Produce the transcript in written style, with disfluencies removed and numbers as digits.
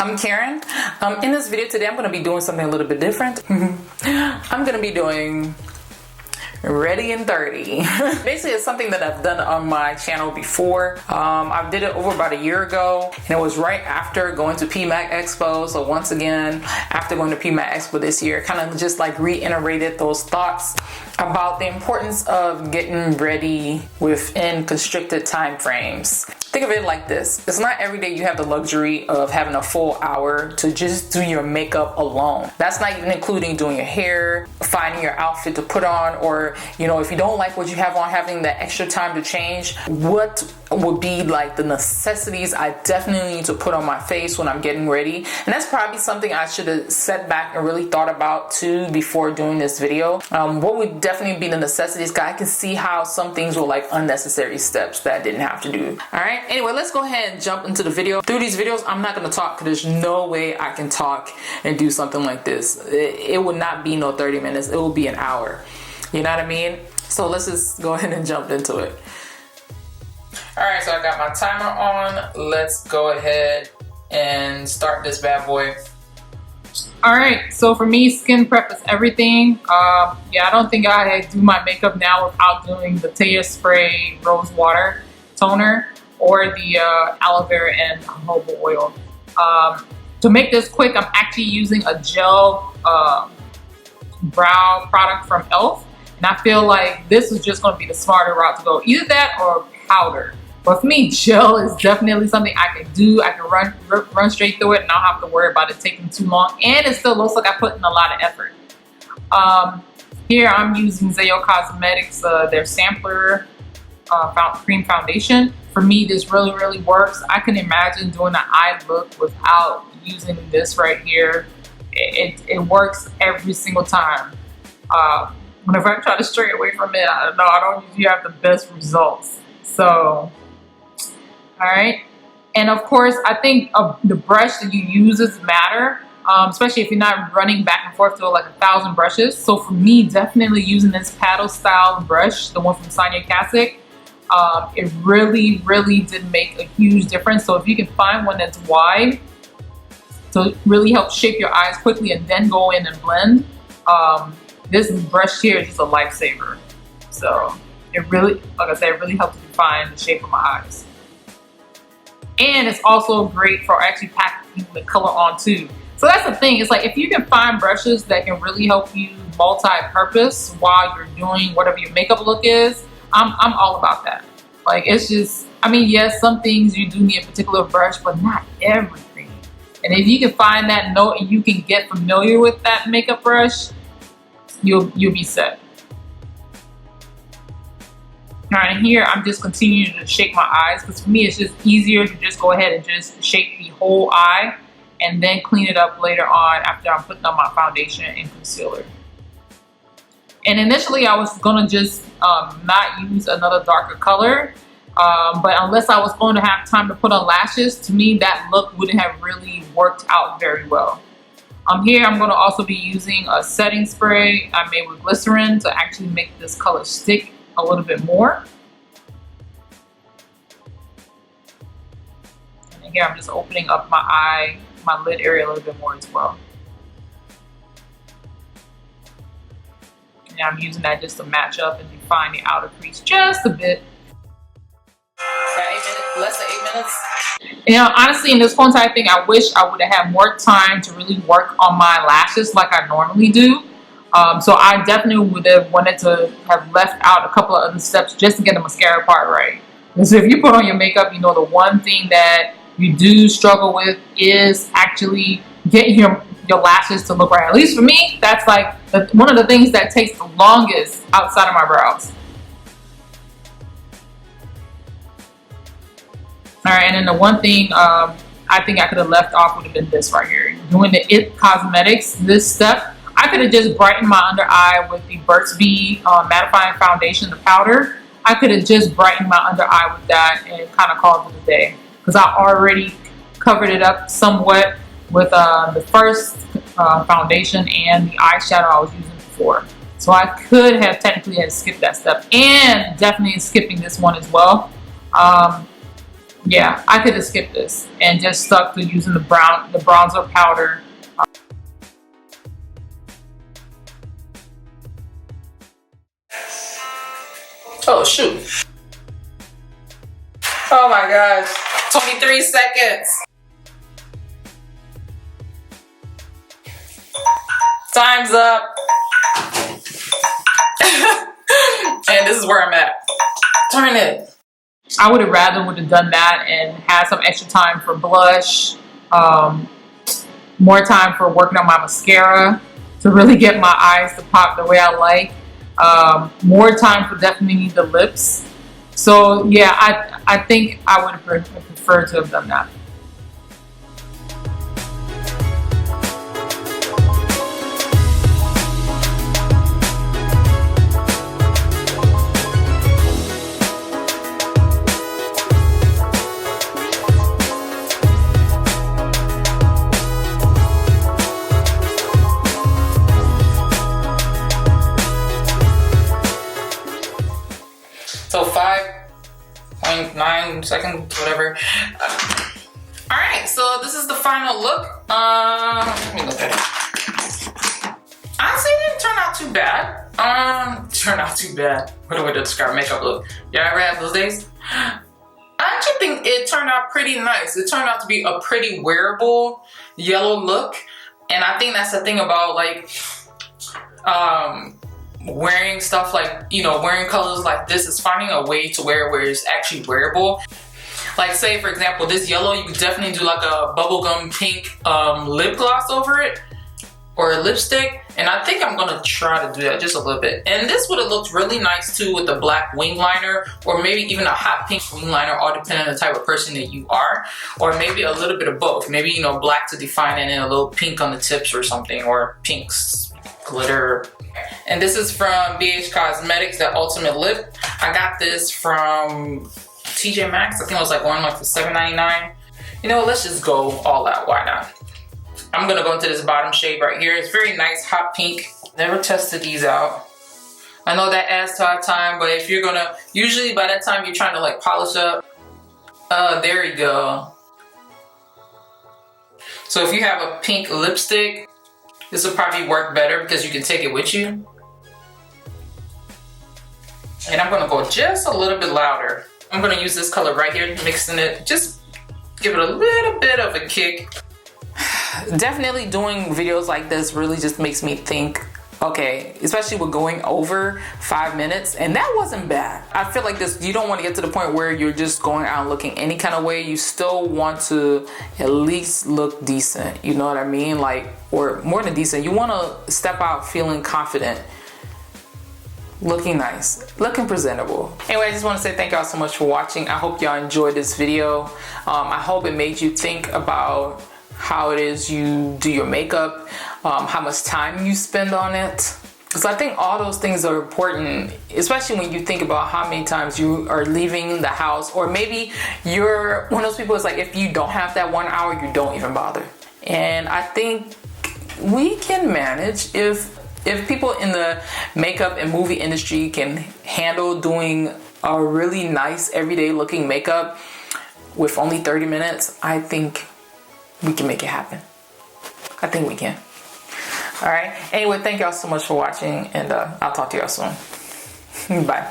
I'm Karen. In this video today, I'm going to be doing something a little bit different. I'm going to be doing Ready in 30. Basically, it's something that I've done on my channel before. I did it over about a year ago, and it was right after going to PMAC Expo. So once again, after going to PMAC Expo this year, kind of just like reiterated those thoughts about the importance of getting ready within constricted time frames. Think of it like this. It's not every day you have the luxury of having a full hour to just do your makeup alone. That's not even including doing your hair, finding your outfit to put on, or, you know, if you don't like what you have on, having that extra time to change. What would be like the necessities I definitely need to put on my face when I'm getting ready? And that's probably something I should have sat back and really thought about too before doing this video. What would definitely be the necessities? Cause I can see how some things were like unnecessary steps that I didn't have to do. All right. Anyway, let's go ahead and jump into the video. Through these videos, I'm not going to talk because there's no way I can talk and do something like this. It would not be no 30 minutes. It will be an hour. You know what I mean? So let's just go ahead and jump into it. All right, so I got my timer on. Let's go ahead and start this bad boy. All right, so for me, skin prep is everything. Yeah, I don't think I do my makeup now without doing the THAYER spray rose water toner or the aloe vera and jojoba oil. To make this quick, I'm actually using a gel brow product from e.l.f. And I feel like this is just going to be the smarter route to go. Either that or powder. But for me, gel is definitely something I can do. I can run straight through it and not have to worry about it taking too long. And it still looks like I put in a lot of effort. Here I'm using Bhcosmetics, their sampler cream foundation. For me, this really works. I can imagine doing an eye look without using this right here. It works every single time. Whenever I try to stray away from it, I don't usually have the best results. So, all right. And of course, I think the brush that you use matter, especially if you're not running back and forth to like 1,000 brushes. So for me, definitely using this paddle style brush, the one from Sonia Kasic, it really did make a huge difference. So if you can find one that's wide to really help shape your eyes quickly and then go in and blend, this brush here is just a lifesaver. So it really, like I said, it really helps define the shape of my eyes. And it's also great for actually packing the color on too. So that's the thing. It's like if you can find brushes that can really help you multi-purpose while you're doing whatever your makeup look is, I'm all about that. Like it's just, I mean, yes, some things you do need a particular brush, but not everything. And if you can find that note and you can get familiar with that makeup brush, you'll be set. All right, and here I'm just continuing to shape my eyes because for me it's just easier to just go ahead and just shape the whole eye and then clean it up later on after I'm putting on my foundation and concealer. And initially I was gonna just not use another darker color, but unless I was going to have time to put on lashes, to me that look wouldn't have really worked out very well. Here I'm going to also be using a setting spray I made with glycerin to actually make this color stick a little bit more. And here I'm just opening up my eye, my lid area a little bit more as well. And I'm using that just to match up and define the outer crease just a bit. Less than 8 minutes. You know, honestly, in this whole entire thing, I wish I would have had more time to really work on my lashes like I normally do. So I definitely would have wanted to have left out a couple of other steps just to get the mascara part right. Because if you put on your makeup, you know, the one thing that you do struggle with is actually getting your lashes to look right. At least for me, that's like one of the things that takes the longest outside of my brows. All right, and then the one thing I think I could have left off would have been this right here. Doing the IT Cosmetics, this step, I could have just brightened my under eye with the BURT'S mattifying foundation, the powder. I could have just brightened my under eye with that and kind of called it a day. Because I already covered it up somewhat with the first foundation and the eyeshadow I was using before. So I could have technically skipped that step, and definitely skipping this one as well. Yeah, I could have skipped this and just stuck to using the bronzer powder. Oh shoot. Oh my gosh. 23 seconds. Time's up. And this is where I'm at. Turn it. I would have rather done that and had some extra time for blush, more time for working on my mascara to really get my eyes to pop the way I like. More time for definitely the lips. So yeah, I think I would have preferred to have done that. So 5.9 seconds, whatever. All right, so this is the final look. Let me look at it. Honestly, it didn't turn out too bad. Turn out too bad. What do I describe makeup look? Yeah, ever have those days? I actually think it turned out pretty nice. It turned out to be a pretty wearable yellow look, and I think that's the thing about like wearing stuff like, you know, wearing colors like this is finding a way to wear it where it's actually wearable. Like say for example, this yellow, you could definitely do like a bubblegum pink lip gloss over it, or a lipstick, and I think I'm gonna try to do that just a little bit. And this would have looked really nice too with the black wing liner, or maybe even a hot pink wing liner, all depending on the type of person that you are, or maybe a little bit of both. Maybe, you know, black to define it and a little pink on the tips or something, or pinks, glitter. And this is from Bhcosmetics, the Ultimate Lip. I got this from TJ Maxx. I think it was like one like for $7.99. You know, let's just go all out. Why not? I'm gonna go into this bottom shade right here. It's very nice, hot pink. Never tested these out. I know that adds to our time, but if you're gonna, usually by that time you're trying to like polish up. There we go. So if you have a pink lipstick, this will probably work better because you can take it with you. And I'm gonna go just a little bit louder. I'm gonna use this color right here, mixing it, just give it a little bit of a kick. Definitely doing videos like this really just makes me think, okay, especially with going over 5 minutes, and that wasn't bad. I feel like this, you don't want to get to the point where you're just going out looking any kind of way. You still want to at least look decent, you know what I mean? Like, or more than decent, you want to step out feeling confident, looking nice, looking presentable. Anyway, I just want to say thank y'all so much for watching. I hope y'all enjoyed this video. I hope it made you think about how it is you do your makeup, how much time you spend on it. Because I think all those things are important, especially when you think about how many times you are leaving the house, or maybe you're one of those people that's like, if you don't have that 1 hour, you don't even bother. And I think we can manage if people in the makeup and movie industry can handle doing a really nice everyday looking makeup with only 30 minutes, I think we can make it happen. I think we can. All right. Anyway, thank y'all so much for watching, and I'll talk to y'all soon. Bye.